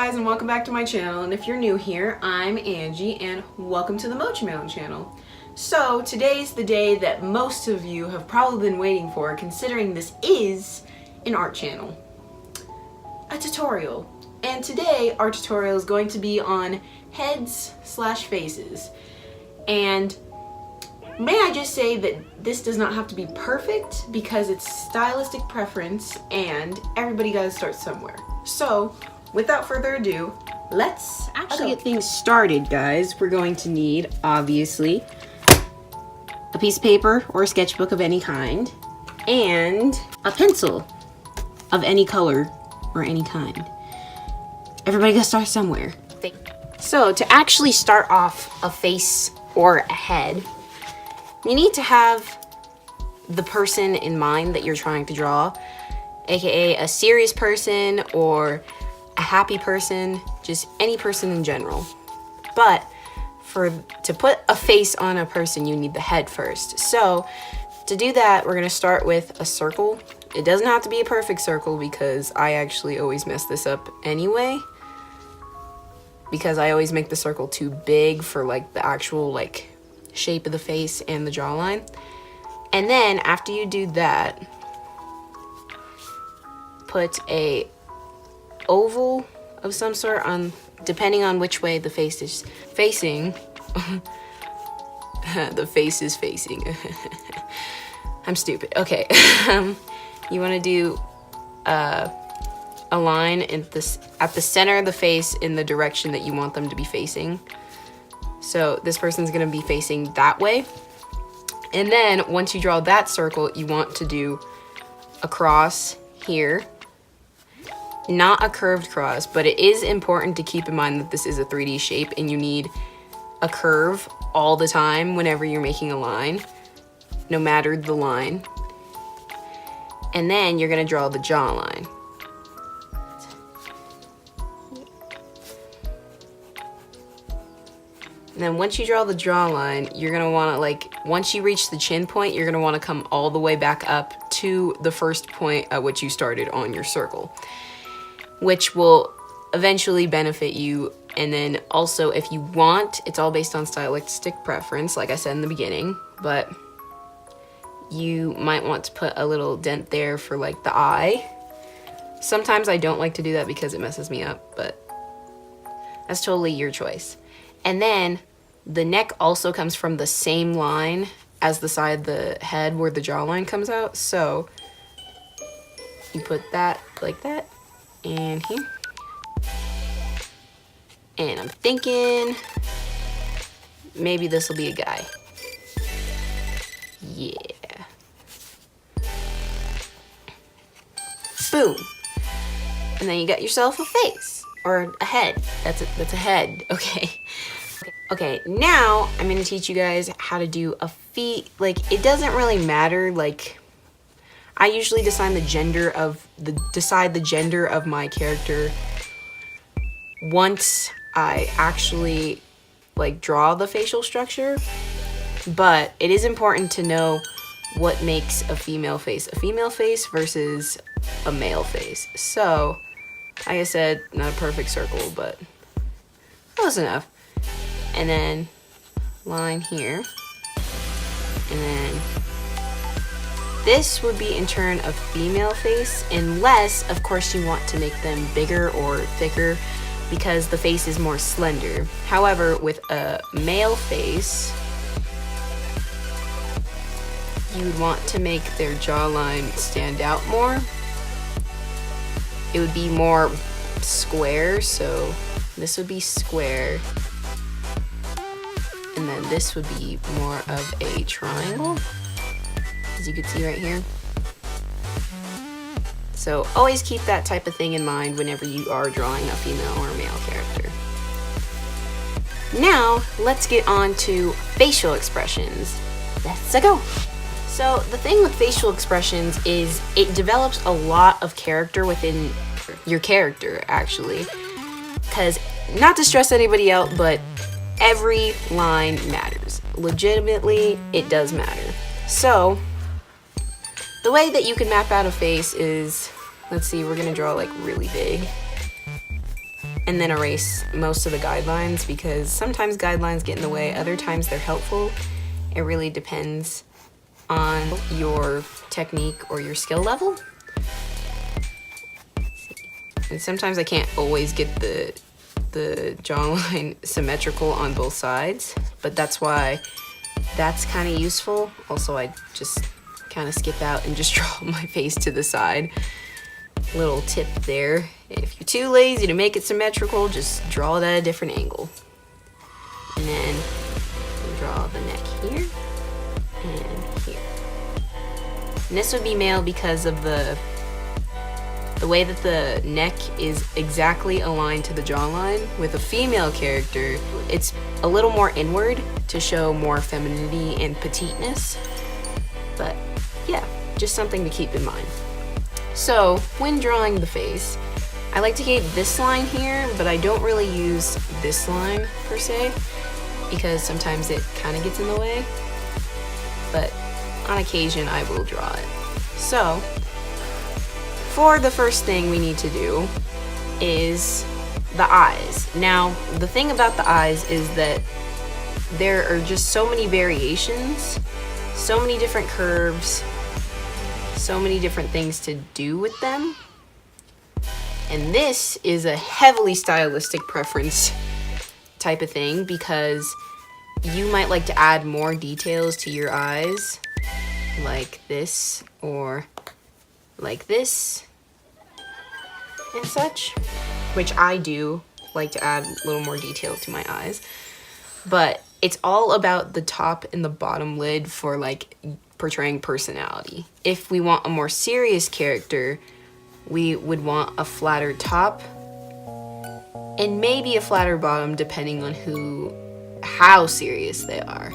guys, and welcome back to my channel. And if you're new here, I'm Angie and welcome to the Mochi Mountain channel. So today's the day that most of you have probably been waiting for, considering this is an art channel, a tutorial. And today our tutorial is going to be on heads slash faces. And may I just say that this does not have to be perfect because it's stylistic preference and everybody gotta start somewhere. So without further ado, let's actually get things started, guys. We're going to need, obviously, a piece of paper or a sketchbook of any kind and a pencil of any color or any kind. Everybody gotta start somewhere. So to actually start off a face or a head, you need to have the person in mind that you're trying to draw, aka a serious person or a happy person, just any person in general. But to put a face on a person, you need the head first. So to do that, we're gonna start with a circle. It doesn't have to be a perfect circle because I actually always mess this up anyway, because I always make the circle too big for like the actual like shape of the face and the jawline. And then after you do that, put a oval of some sort on, depending on which way the face is facing. The face is facing. I'm stupid. Okay. You want to do a line at the center of the face in the direction that you want them to be facing. So this person's gonna be facing that way. And then once you draw that circle, you want to do a cross here. Not a curved cross, but it is important to keep in mind that this is a 3D shape and you need a curve all the time whenever you're making a line, no matter the line. And then you're gonna draw the jawline. And then once you draw the jawline, you're gonna wanna, like, once you reach the chin point, you're gonna wanna come all the way back up to the first point at which you started on your circle, which will eventually benefit you. And then also, if you want, it's all based on stylistic preference, like I said in the beginning, but you might want to put a little dent there for like the eye. Sometimes I don't like to do that because it messes me up, but that's totally your choice. And then the neck also comes from the same line as the side of the head where the jawline comes out. So you put that like that and here. And I'm thinking maybe this will be a guy. Yeah. Boom. And then you got yourself a face or a head. That's a head. Okay, now I'm gonna teach you guys how to do a feet. Like, it doesn't really matter. Like, I usually decide the gender of my character once I actually like draw the facial structure. But it is important to know what makes a female face versus a male face. So, like I said, not a perfect circle, but close enough. And then line here. And then this would be in turn a female face, unless, of course, you want to make them bigger or thicker because the face is more slender. However, with a male face, you would want to make their jawline stand out more. It would be more square, so this would be square. And then this would be more of a triangle, as you can see right here. So always keep that type of thing in mind whenever you are drawing a female or male character. Now, let's get on to facial expressions. Let's go. So the thing with facial expressions is it develops a lot of character within your character, actually. Because, not to stress anybody out, but every line matters. Legitimately, it does matter. So, the way that you can map out a face is, let's see, we're gonna draw like really big. and then erase most of the guidelines, because sometimes guidelines get in the way, other times they're helpful. It really depends on your technique or your skill level. And sometimes I can't always get the jawline symmetrical on both sides, but that's why that's kind of useful. Also, I just kind of skip out and just draw my face to the side. Little tip there. If you're too lazy to make it symmetrical, just draw it at a different angle. And then draw the neck here and here. And this would be male because of the way that the neck is exactly aligned to the jawline. With a female character, it's a little more inward to show more femininity and petiteness. But yeah, just something to keep in mind. So when drawing the face, I like to keep this line here, but I don't really use this line per se, because sometimes it kind of gets in the way. But on occasion, I will draw it. So for the first thing we need to do is the eyes. Now, the thing about the eyes is that there are just so many variations, so many different curves, so many different things to do with them. And this is a heavily stylistic preference type of thing, because you might like to add more details to your eyes, like this, or like this and such, which I do like to add a little more detail to my eyes. But it's all about the top and the bottom lid for like portraying personality. If we want a more serious character, we would want a flatter top and maybe a flatter bottom, depending on how serious they are.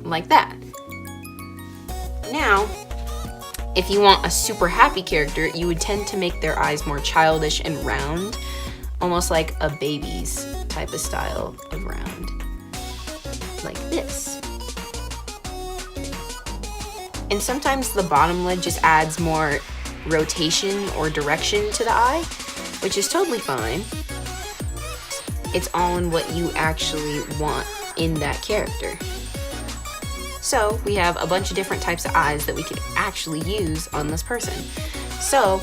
Like that. Now, if you want a super happy character, you would tend to make their eyes more childish and round, almost like a baby's type of style of round. Like this. And sometimes the bottom lid just adds more rotation or direction to the eye, which is totally fine. It's all in what you actually want in that character. So we have a bunch of different types of eyes that we could actually use on this person. So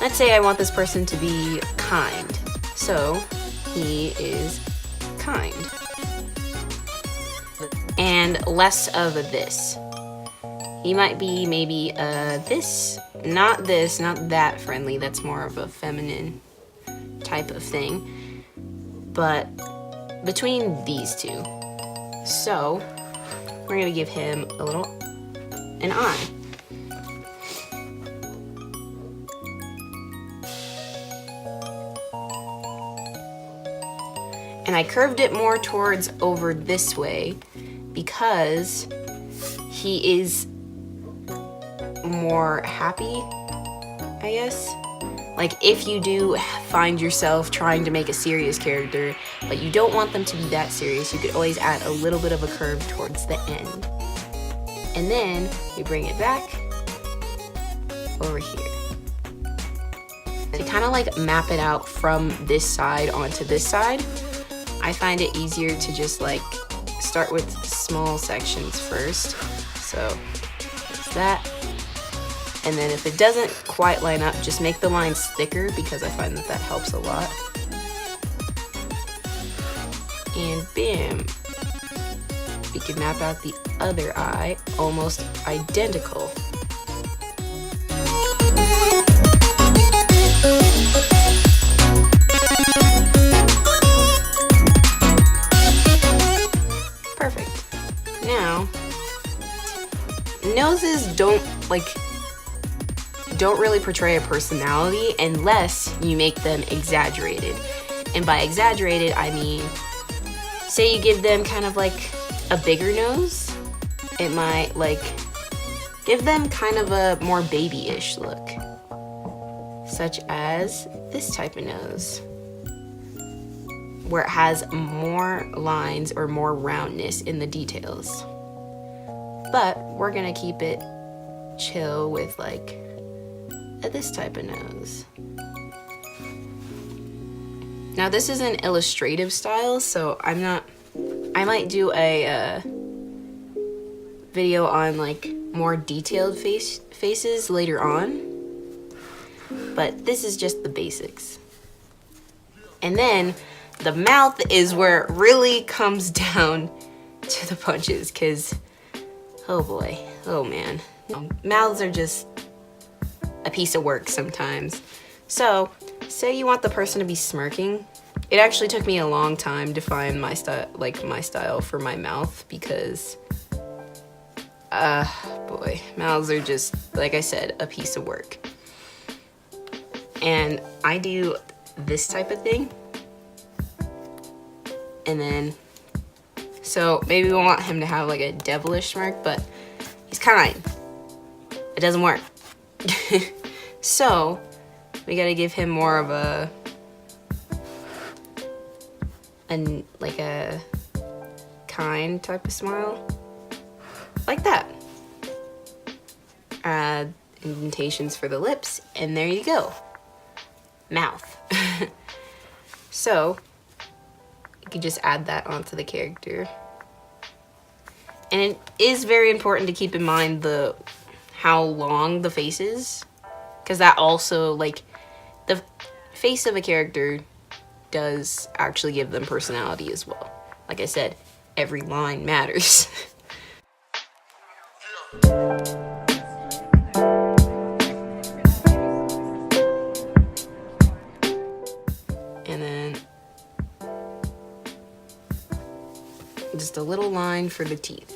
let's say I want this person to be kind. So he is kind. And less of a this. He might be maybe this, not that friendly. That's more of a feminine type of thing. But between these two. So we're gonna give him an eye. And I curved it more towards over this way because he is more happy, I guess. Like, if you do find yourself trying to make a serious character, but you don't want them to be that serious, you could always add a little bit of a curve towards the end. And then we bring it back over here. To kind of like map it out from this side onto this side, I find it easier to just like start with small sections first. So there's that. And then if it doesn't quite line up, just make the lines thicker, because I find that helps a lot. And bam, we can map out the other eye, almost identical. Perfect. Now, noses don't really portray a personality unless you make them exaggerated. And by exaggerated, I mean, say you give them kind of like a bigger nose, it might like give them kind of a more babyish look, such as this type of nose, where it has more lines or more roundness in the details. But we're gonna keep it chill with like this type of nose. Now this is an illustrative style, so I might do a video on like more detailed faces later on, but this is just the basics. And then the mouth is where it really comes down to the punches, because oh boy, oh man, mouths are just a piece of work sometimes. So say you want the person to be smirking. It actually took me a long time to find my style for my mouth, because boy, mouths are just, like I said, a piece of work. And I do this type of thing. And then, so maybe we want him to have like a devilish smirk, but he's kind. It doesn't work. So we gotta give him more of a kind type of smile, like that. Add indentations for the lips, and there you go, mouth. So you can just add that onto the character. And it is very important to keep in mind how long the face is, because that also, like, the face of a character does actually give them personality as well. Like I said, every line matters. And then just a little line for the teeth.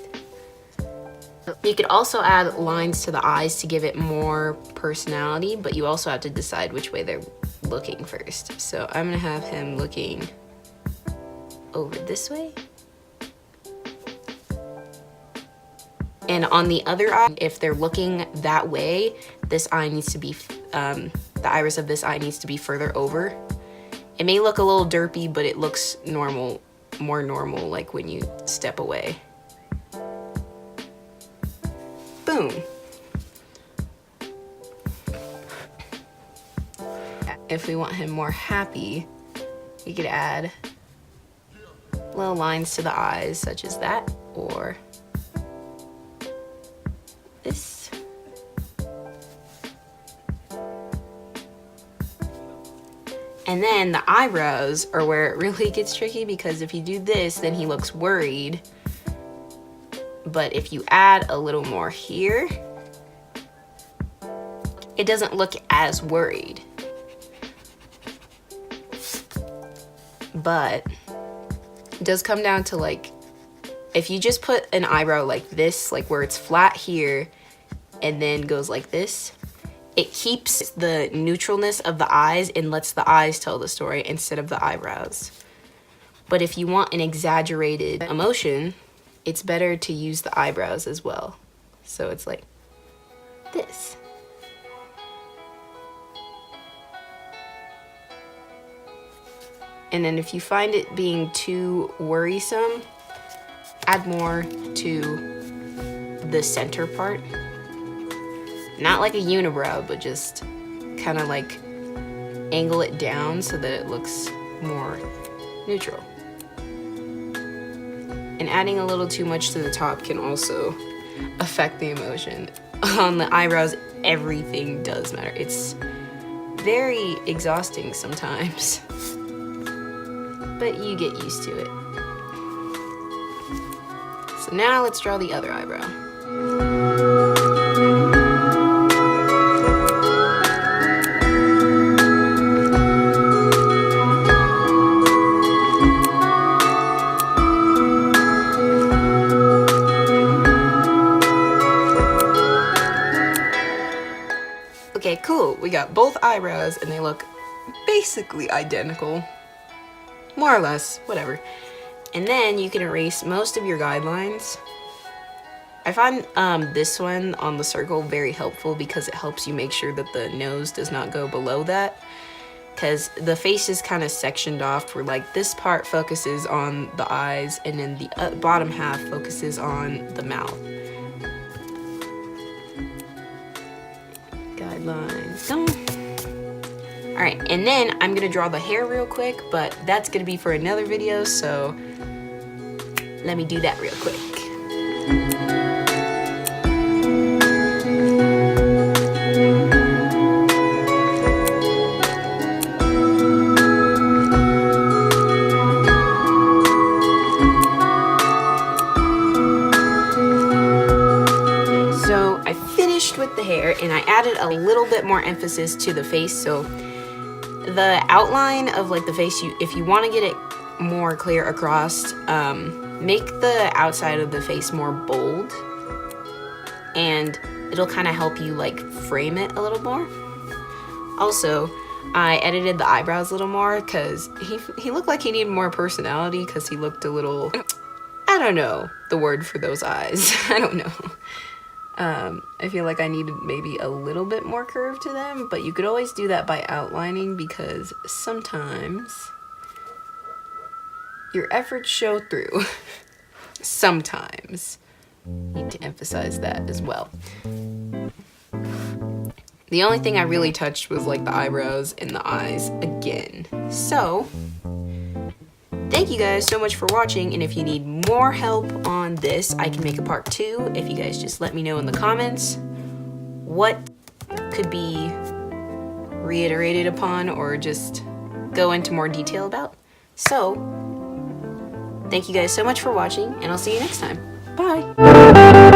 You could also add lines to the eyes to give it more personality, but you also have to decide which way they're looking first. So I'm gonna have him looking over this way. And on the other eye, if they're looking that way, this eye needs to be, the iris of this eye needs to be further over. It may look a little derpy, but it looks normal, more normal, like when you step away. Boom. If we want him more happy, we could add little lines to the eyes, such as that, or this. And then the eyebrows are where it really gets tricky, because if you do this, then he looks worried. But if you add a little more here, it doesn't look as worried. But it does come down to, like, if you just put an eyebrow like this, like where it's flat here and then goes like this, it keeps the neutralness of the eyes and lets the eyes tell the story instead of the eyebrows. But if you want an exaggerated emotion, it's better to use the eyebrows as well. So it's like this. And then if you find it being too worrisome, add more to the center part. Not like a unibrow, but just kind of like angle it down so that it looks more neutral. And adding a little too much to the top can also affect the emotion. On the eyebrows, everything does matter. It's very exhausting sometimes, but you get used to it. So now let's draw the other eyebrow. Okay, cool. We got both eyebrows and they look basically identical. More or less, whatever. And then you can erase most of your guidelines. I find this one on the circle very helpful because it helps you make sure that the nose does not go below that. Because the face is kind of sectioned off where, like, this part focuses on the eyes and then the bottom half focuses on the mouth. Guidelines done. Alright, and then I'm gonna draw the hair real quick, but that's gonna be for another video, so let me do that real quick. So I finished with the hair and I added a little bit more emphasis to the face. So the outline of like the face, if you want to get it more clear across, make the outside of the face more bold, and it'll kind of help you like frame it a little more. Also, I edited the eyebrows a little more because he looked like he needed more personality, because he looked a little, I don't know the word for those eyes. I don't know. I feel like I needed maybe a little bit more curve to them, but you could always do that by outlining, because sometimes your efforts show through. Sometimes. Need to emphasize that as well. The only thing I really touched was like the eyebrows and the eyes again. So, thank you guys so much for watching, and if you need more help on this, I can make a part 2 if you guys just let me know in the comments what could be reiterated upon or just go into more detail about. So, thank you guys so much for watching, and I'll see you next time. Bye!